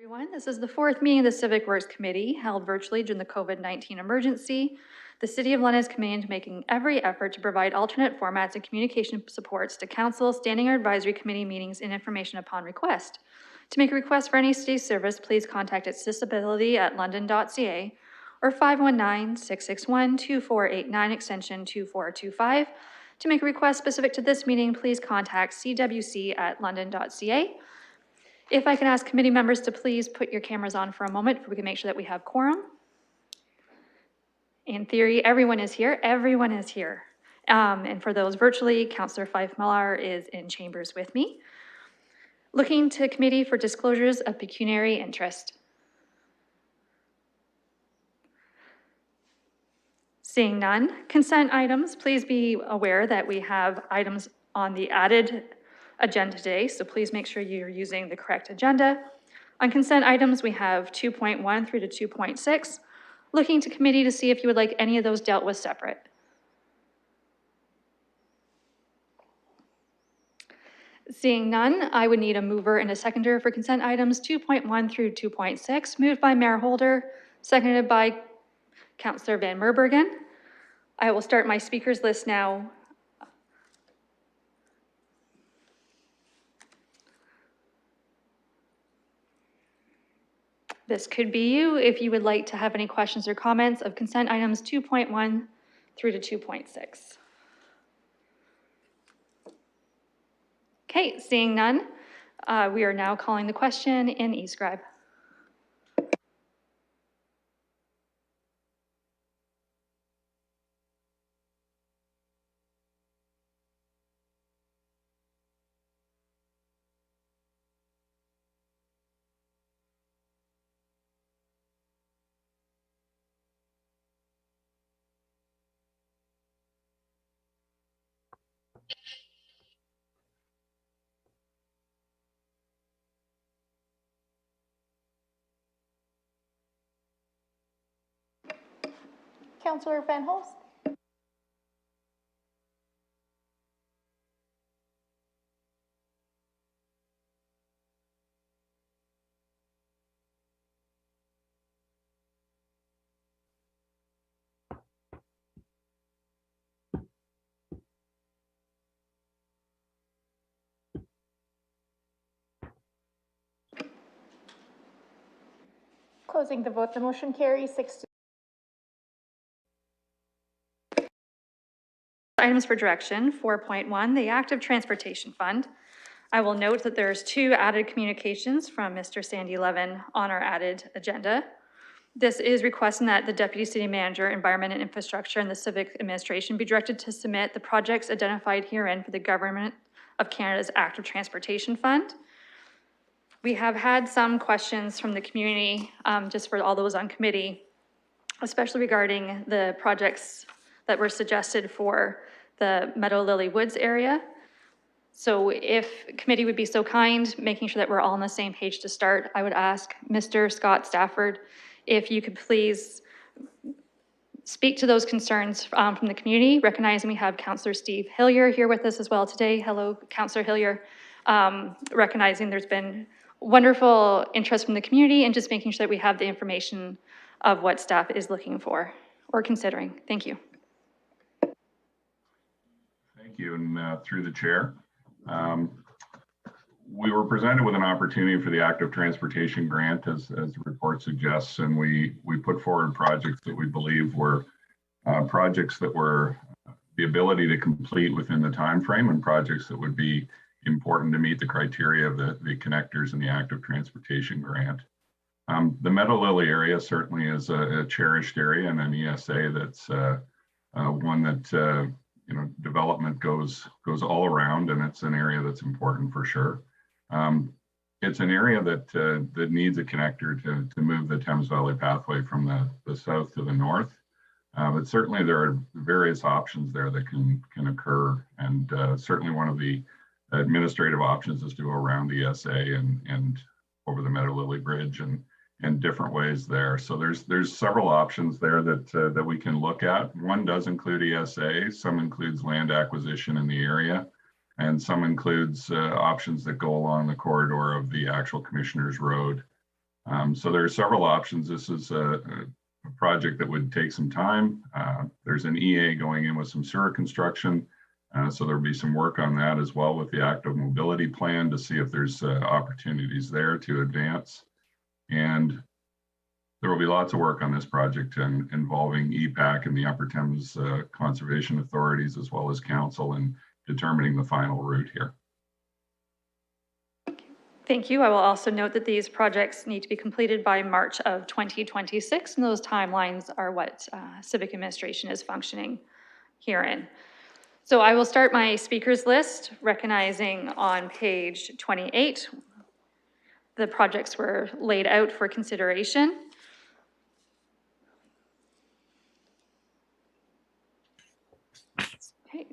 Everyone, this is the fourth meeting of the Civic Works Committee held virtually during the COVID-19 emergency. The City of London is committed to making every effort to provide alternate formats and communication supports to council, standing or advisory committee meetings and information upon request. To make a request for any city service, please contact accessibility@london.ca or 519-661-2489 extension 2425. To make a request specific to this meeting, please contact cwc@london.ca. If I can ask committee members to please put your cameras on for a moment, we can make sure that we have quorum. In theory, everyone is here. Everyone is here. And for those virtually, Councillor Fife Millar is in chambers with me. Looking to committee for disclosures of pecuniary interest. Seeing none, consent items, please be aware that we have items on the added agenda today, so please make sure you're using the correct agenda. On consent items, we have 2.1 through to 2.6. Looking to committee to see if you would like any of those dealt with separate. Seeing none, I would need a mover and a seconder for consent items 2.1 through 2.6, moved by Mayor Holder, seconded by Councillor Van Merbergen. I will start my speakers list now. This could be you if you would like to have any questions or comments of consent items 2.1 through to 2.6. Okay, seeing none, we are now calling the question in eScribe. Councillor Van Holst. Closing the vote, the motion carries 6-. Items for direction, 4.1, the Active Transportation Fund. I will note that there's two added communications from Mr. Sandy Levin on our added agenda. This is requesting that the Deputy City Manager, Environment and Infrastructure, and the Civic Administration be directed to submit the projects identified herein for the Government of Canada's Active Transportation Fund. We have had some questions from the community, just for all those on committee, especially regarding the projects that were suggested for the Meadow Lily Woods area. So if committee would be so kind, making sure that we're all on the same page to start, I would ask Mr. Scott Stafford if you could please speak to those concerns from the community, recognizing we have Councillor Steve Hillier here with us as well today. Hello, Councillor Hillier. Recognizing there's been wonderful interest from the community and just making sure that we have the information of what staff is looking for or considering. Thank you. Thank you, and through the chair. We were presented with an opportunity for the Active Transportation Grant, as the report suggests, and we put forward projects that we believe were projects that were the ability to complete within the time frame, and projects that would be important to meet the criteria of the connectors in the Active Transportation Grant. The Meadow Lily area certainly is a cherished area and an ESA that's one that development goes all around, and it's an area that's important for sure. It's an area that needs a connector to move the Thames Valley pathway from the south to the north. But certainly there are various options there that can occur, and certainly one of the administrative options is to go around the ESA and over the Meadow Lily Bridge and different ways there. So there's several options there that we can look at. One does include ESA, some includes land acquisition in the area, and some includes options that go along the corridor of the actual Commissioner's Road So there are several options. This is a project that would take some time. There's an EA going in with some sewer construction. So there'll be some work on that as well with the active mobility plan to see if there's opportunities there to advance. And there will be lots of work on this project involving EPAC and the Upper Thames Conservation Authorities, as well as council, in determining the final route here. Thank you. I will also note that these projects need to be completed by March of 2026, and those timelines are what Civic Administration is functioning herein. So I will start my speakers list, recognizing on page 28, the projects were laid out for consideration. Okay.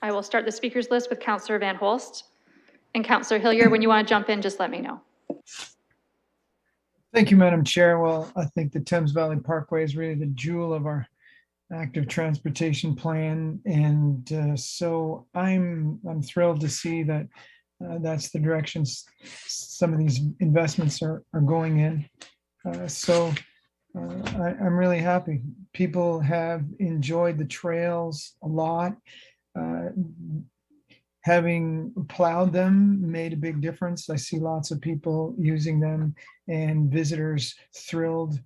I will start the speakers list with Councillor Van Holst. And Councillor Hillier, when you want to jump in, just let me know. Thank you, Madam Chair. Well, I think the Thames Valley Parkway is really the jewel of our active transportation plan. And so I'm thrilled to see that that's the directions some of these investments are going in. I'm really happy. People have enjoyed the trails a lot. Having plowed them made a big difference. I see lots of people using them and visitors thrilled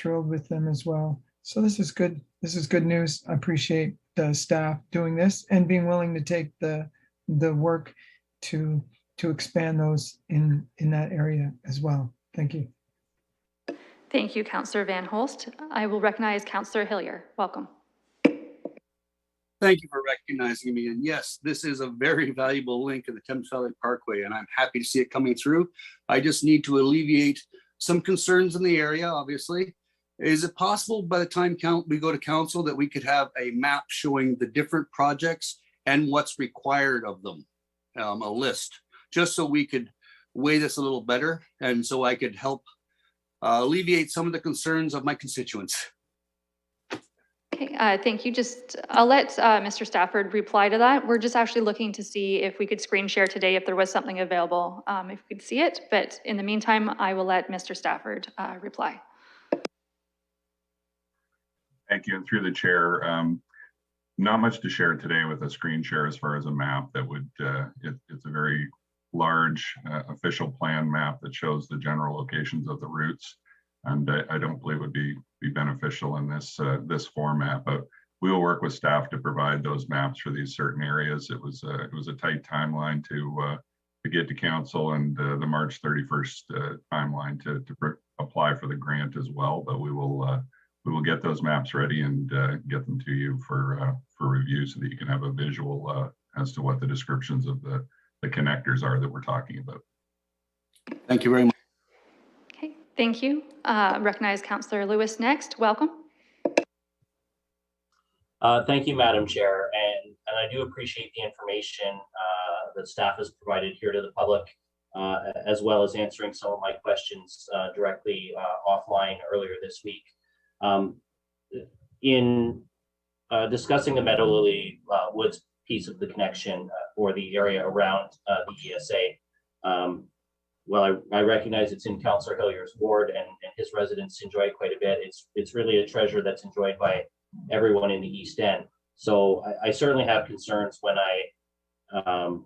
with them as well. So this is good. This is good news. I appreciate the staff doing this and being willing to take the work to expand those in that area as well. Thank you. Thank you, Councillor Van Holst. I will recognize Councillor Hillier. Welcome. Thank you for recognizing me. And yes, this is a very valuable link in the Thames Valley Parkway, and I'm happy to see it coming through. I just need to alleviate some concerns in the area, obviously. Is it possible by the time we go to council that we could have a map showing the different projects and what's required of them, a list, just so we could weigh this a little better and so I could help alleviate some of the concerns of my constituents? Okay, thank you. I'll let Mr. Stafford reply to that. We're just actually looking to see if we could screen share today if there was something available, if we could see it. But in the meantime, I will let Mr. Stafford reply. Thank you. And through the chair, not much to share today with a screen share as far as a map that would, it's a very large official plan map that shows the general locations of the routes. And I don't believe would be beneficial in this format, but we will work with staff to provide those maps for these certain areas. It was a tight timeline to get to council, and the March 31st timeline to apply for the grant as well. But we will get those maps ready and get them to you for review so that you can have a visual as to what the descriptions of the connectors are that we're talking about. Thank you very much. Okay, thank you. Recognize Councillor Lewis next. Welcome. Thank you, Madam Chair, and I do appreciate the information that staff has provided here to the public, as well as answering some of my questions directly offline earlier this week. In discussing the Meadowlily Woods piece of the connection or the area around the ESA, well, I recognize it's in Councillor Hillier's ward, and his residents enjoy it quite a bit. It's really a treasure that's enjoyed by everyone in the East End. So I certainly have concerns when I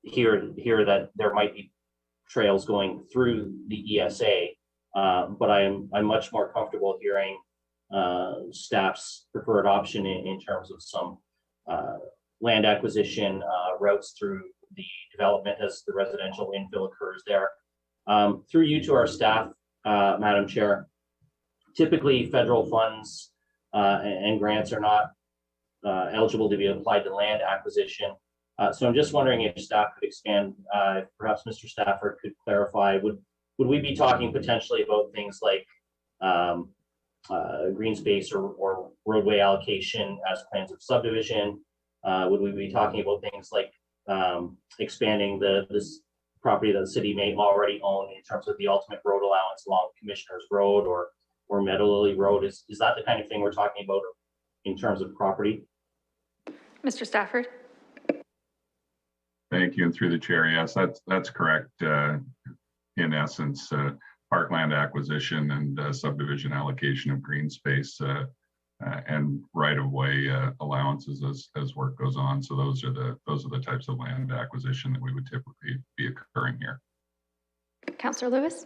hear that there might be trails going through the ESA, but I'm much more comfortable hearing staff's preferred option in terms of some land acquisition routes through the development as the residential infill occurs there. Through you to our staff, Madam Chair, typically federal funds and grants are not eligible to be applied to land acquisition. So I'm just wondering if staff could expand, perhaps Mr. Stafford could clarify, would we be talking potentially about things like green space or roadway allocation as plans of subdivision? Would we be talking about things like expanding this property that the city may already own in terms of the ultimate road allowance along Commissioner's Road or Meadowlily Road? Is that the kind of thing we're talking about in terms of property? Mr. Stafford. Thank you. And through the chair, yes, that's correct. In essence, parkland acquisition and subdivision allocation of green space and right-of-way allowances as work goes on. So those are the types of land acquisition that we would typically be occurring here. Councillor Lewis?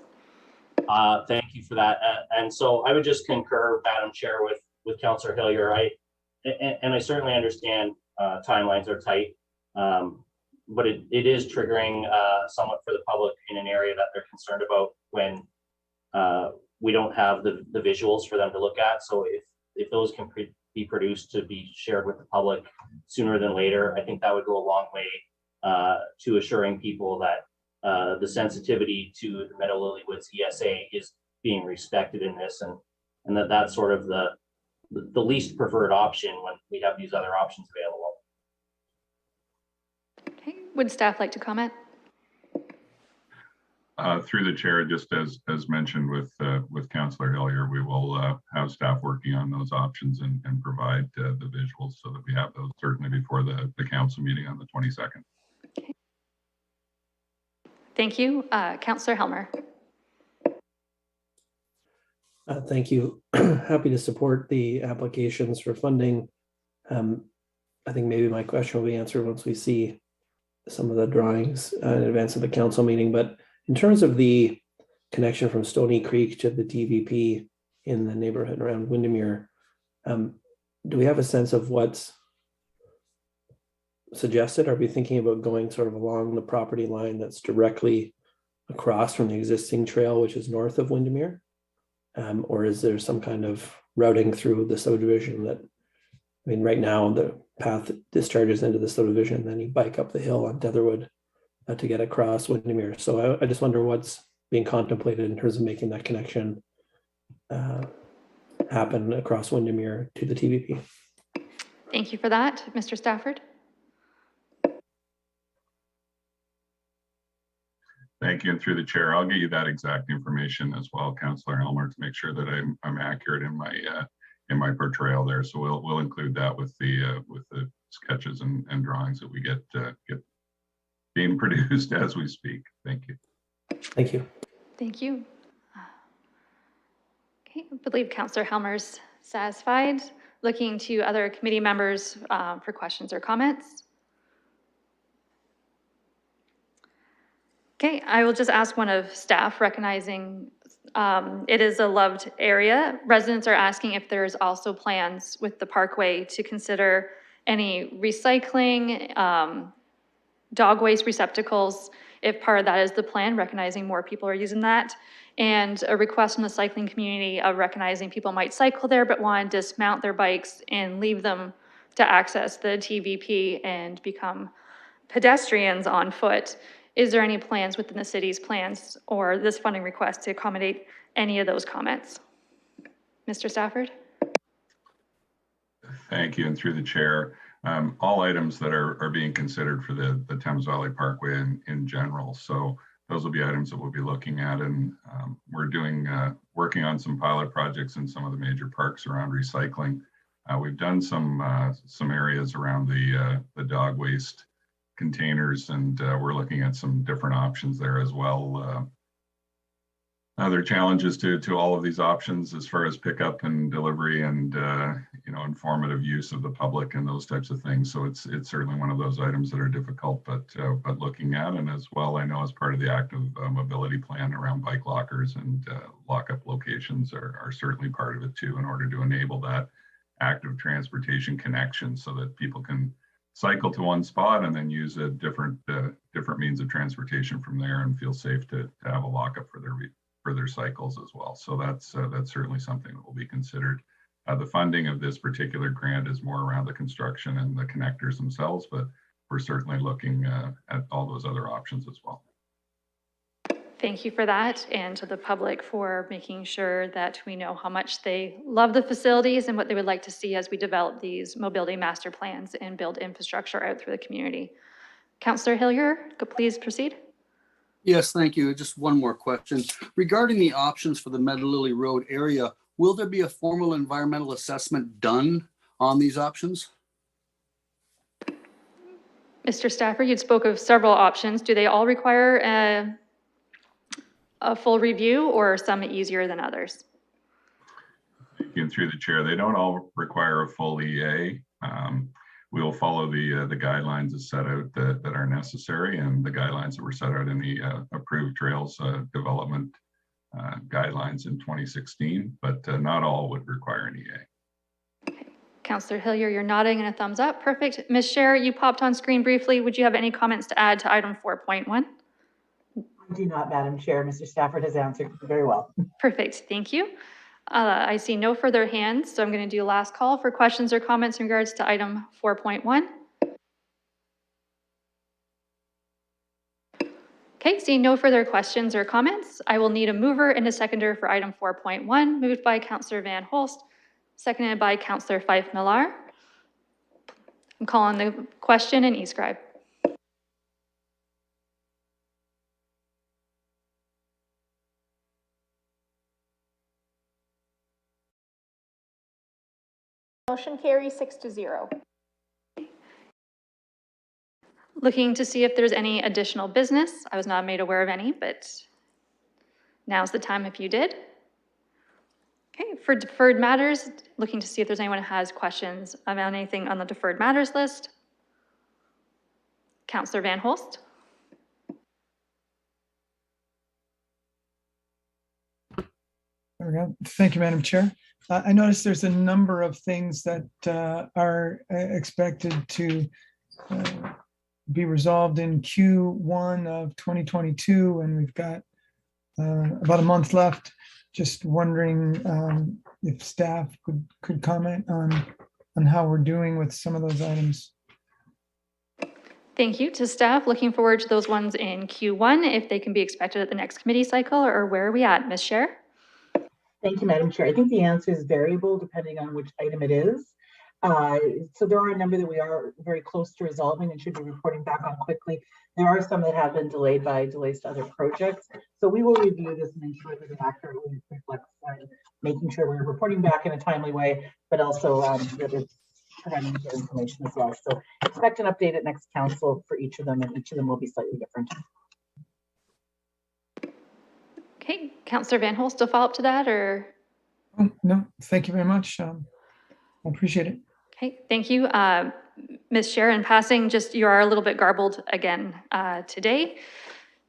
Thank you for that. And so I would just concur, Madam Chair, with Councillor Hillier. I certainly understand timelines are tight, but it is triggering somewhat for the public in an area that they're concerned about when we don't have the visuals for them to look at. So if those can be produced to be shared with the public sooner than later, I think that would go a long way to assuring people that the sensitivity to the Meadow-Lily Woods ESA is being respected in this, and that's sort of the least preferred option when we have these other options available. Okay, would staff like to comment? Through the chair, just as mentioned with Councillor Hillier, we will have staff working on those options and provide the visuals so that we have those certainly before the council meeting on the 22nd. Okay. Thank you. Councillor Helmer. Thank you. Happy to support the applications for funding. I think maybe my question will be answered once we see some of the drawings in advance of the council meeting. But in terms of the connection from Stoney Creek to the TVP in the neighborhood around Windermere, do we have a sense of what's suggested? Are we thinking about going sort of along the property line that's directly across from the existing trail, which is north of Windermere? Or is there some kind of routing through the subdivision that, I mean, right now the path discharges into the subdivision, and then you bike up the hill on Tetherwood to get across Windermere. So I just wonder what's being contemplated in terms of making that connection happen across Windermere to the TVP. Thank you for that. Mr. Stafford? Thank you. And through the chair, I'll get you that exact information as well, Councillor Elmer, to make sure that I'm accurate in my portrayal there. So we'll include that with the sketches and drawings that we get being produced as we speak. Thank you. Thank you. Thank you. Okay, I believe Councillor Helmer's satisfied. Looking to other committee members for questions or comments. Okay, I will just ask one of staff, recognizing it is a loved area. Residents are asking if there's also plans with the parkway to consider any recycling, dog waste receptacles, if part of that is the plan, recognizing more people are using that. And a request from the cycling community of recognizing people might cycle there but want to dismount their bikes and leave them to access the TVP and become pedestrians on foot. Is there any plans within the city's plans or this funding request to accommodate any of those comments? Mr. Stafford? Thank you. And through the chair, all items that are being considered for the Thames Valley Parkway in general. So those will be items that we'll be looking at, and we're working on some pilot projects in some of the major parks around recycling. We've done some areas around the dog waste containers, and we're looking at some different options there as well. Other challenges to all of these options as far as pickup and delivery and informative use of the public and those types of things. So it's certainly one of those items that are difficult, but looking at, and as well, I know as part of the active mobility plan around bike lockers and lockup locations are certainly part of it too, in order to enable that active transportation connection so that people can cycle to one spot and then use a different means of transportation from there and feel safe to have a lockup for their cycles as well. So that's certainly something that will be considered. The funding of this particular grant is more around the construction and the connectors themselves, but we're certainly looking at all those other options as well. Thank you for that, and to the public for making sure that we know how much they love the facilities and what they would like to see as we develop these mobility master plans and build infrastructure out through the community. Councillor Hillier, please proceed. Yes, thank you. Just one more question. Regarding the options for the Meadow-Lily Road area, will there be a formal environmental assessment done on these options? Mr. Stafford, you spoke of several options. Do they all require a full review or some easier than others? And through the chair, they don't all require a full EA. We will follow the guidelines as set out that are necessary, and the guidelines that were set out in the approved trails development guidelines in 2016, but not all would require an EA. Councillor Hillier, you're nodding and a thumbs up. Perfect. Ms. Scher, you popped on screen briefly. Would you have any comments to add to item 4.1? I do not, Madam Chair. Mr. Stafford has answered very well. Perfect. Thank you. I see no further hands, so I'm going to do last call for questions or comments in regards to item 4.1. Okay, seeing no further questions or comments, I will need a mover and a seconder for item 4.1, moved by Councillor Van Holst, seconded by Councillor Fife Millar. I'm calling the question and e-scribe. Motion carries 6-0. Looking to see if there's any additional business. I was not made aware of any, but now's the time if you did. Okay, for deferred matters, looking to see if there's anyone who has questions about anything on the deferred matters list. Councillor Van Holst. There we go. Thank you, Madam Chair. I noticed there's a number of things that are expected to be resolved in Q1 of 2022, and we've got about a month left. Just wondering if staff could comment on how we're doing with some of those items. Thank you to staff. Looking forward to those ones in Q1, if they can be expected at the next committee cycle, or where are we at, Ms. Scher? Thank you, Madam Chair. I think the answer is variable depending on which item it is. So there are a number that we are very close to resolving and should be reporting back on quickly. There are some that have been delayed by delays to other projects. So we will review this and ensure that it accurately reflects making sure we're reporting back in a timely way, but also that it's providing good information as well. So expect an update at next council for each of them, and each of them will be slightly different. Okay, Councillor Van Holst, a follow up to that, or? Oh, no, thank you very much. I appreciate it. Okay, thank you. Ms. Scher, in passing, just you are a little bit garbled again today.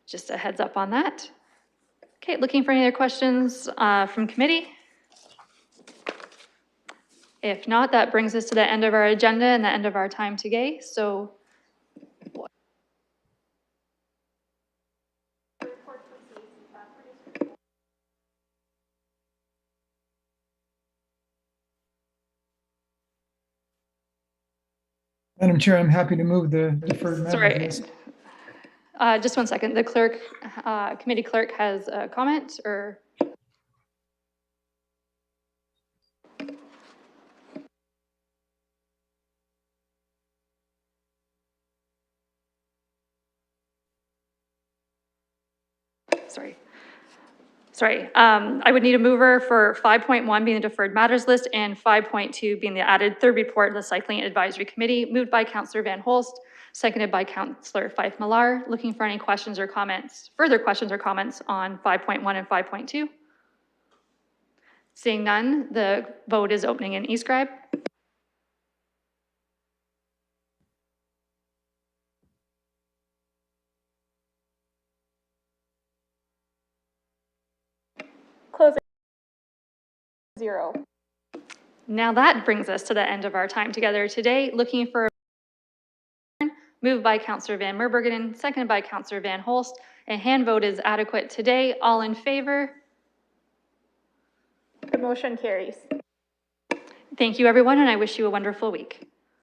Just a heads up on that. Okay, looking for any other questions from committee? If not, that brings us to the end of our agenda and the end of our time today. So Madam Chair, I'm happy to move the deferred matters sorry, list. just 1 second. The clerk, committee clerk has a comment, or? Sorry, I would need a mover for 5.1 being the deferred matters list and 5.2 being the added third report of the Cycling Advisory Committee, moved by Councillor Van Holst, seconded by Councillor Fife Millar. Looking for any questions or comments, further questions or comments on 5.1 and 5.2? Seeing none, the vote is opening in e-scribe. Closing 0. Now that brings us to the end of our time together today. Looking for a moved by Councillor Van Meerbergen, seconded by Councillor Van Holst. A hand vote is adequate today. All in favor? The motion carries. Thank you, everyone, and I wish you a wonderful week.